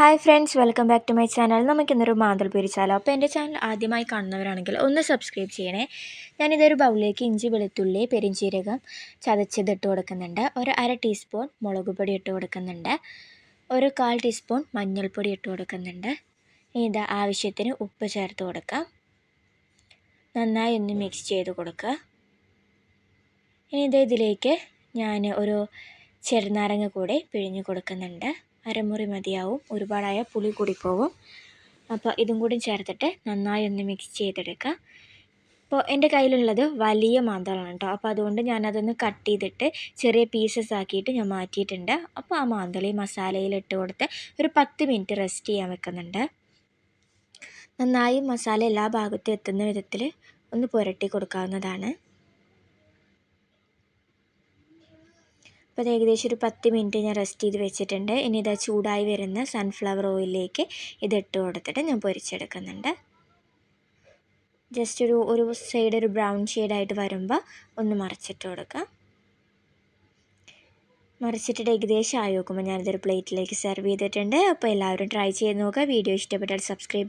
Hi friends, welcome back to my channel. നമുക്കിന്നൊരു മാന്തൽ പൊരിച്ചാലോ. അപ്പോൾ എൻ്റെ ചാനൽ ആദ്യമായി കാണുന്നവരാണെങ്കിൽ ഒന്ന് സബ്സ്ക്രൈബ് ചെയ്യണേ. ഞാനിതൊരു ബൗളിലേക്ക് ഇഞ്ചി, വെളുത്തുള്ളി, പെരിഞ്ചീരകം ചതച്ചതിട്ട് കൊടുക്കുന്നുണ്ട്. ഒരു അര ടീസ്പൂൺ മുളക് പൊടി ഇട്ട് കൊടുക്കുന്നുണ്ട്. ഒരു 1/4 ടീസ്പൂൺ മഞ്ഞൾപ്പൊടി ഇട്ട് കൊടുക്കുന്നുണ്ട്. ഇത് ആവശ്യത്തിന് ഉപ്പ് ചേർത്ത് കൊടുക്കാം. നന്നായി ഒന്ന് മിക്സ് ചെയ്ത് കൊടുക്കുക. ഇനി ഇതിലേക്ക് ഞാൻ ഒരു ചെറുനാരങ്ങ കൂടെ പിഴിഞ്ഞ് കൊടുക്കുന്നുണ്ട്. അരമുറി മതിയാവും, ഒരുപാടായ പുളി കൂടിപ്പോവും. അപ്പോൾ ഇതും കൂടി ചേർത്തിട്ട് നന്നായി ഒന്ന് മിക്സ് ചെയ്തെടുക്കുക. അപ്പോൾ എൻ്റെ കയ്യിലുള്ളത് വലിയ മാന്തളാണ് കേട്ടോ. അപ്പോൾ അതുകൊണ്ട് ഞാനതൊന്ന് കട്ട് ചെയ്തിട്ട് ചെറിയ പീസസ് ആക്കിയിട്ട് ഞാൻ മാറ്റിയിട്ടുണ്ട്. അപ്പോൾ ആ മാന്തളി മസാലയിലിട്ട് കൊടുത്ത് ഒരു 10 മിനിറ്റ് റെസ്റ്റ് ചെയ്യാൻ വെക്കുന്നുണ്ട്. നന്നായി മസാല എല്ലാ ഭാഗത്തും എത്തുന്ന വിധത്തിൽ ഒന്ന് പുരട്ടി കൊടുക്കാവുന്നതാണ്. അപ്പോൾ അത് ഏകദേശം ഒരു 10 മിനിറ്റ് ഞാൻ റെസ്റ്റ് ചെയ്ത് വെച്ചിട്ടുണ്ട്. ഇനി ഇതാ ചൂടായി വരുന്ന സൺഫ്ലവർ ഓയിലിലേക്ക് ഇതിട്ട് കൊടുത്തിട്ട് ഞാൻ പൊരിച്ചെടുക്കുന്നുണ്ട്. ജസ്റ്റ് ഒരു സൈഡ് ഒരു ബ്രൗൺ ഷെയ്ഡായിട്ട് വരുമ്പോൾ ഒന്ന് മറിച്ചിട്ട് കൊടുക്കാം. മറിച്ചിട്ടിട്ട് ഏകദേശം ആയി നോക്കുമ്പോൾ ഞാനിതൊരു പ്ലേറ്റിലേക്ക് സെർവ് ചെയ്തിട്ടുണ്ട്. അപ്പോൾ എല്ലാവരും ട്രൈ ചെയ്ത് നോക്കുക. വീഡിയോ ഇഷ്ടപ്പെട്ടാൽ സബ്സ്ക്രൈബ് ചെയ്യുക.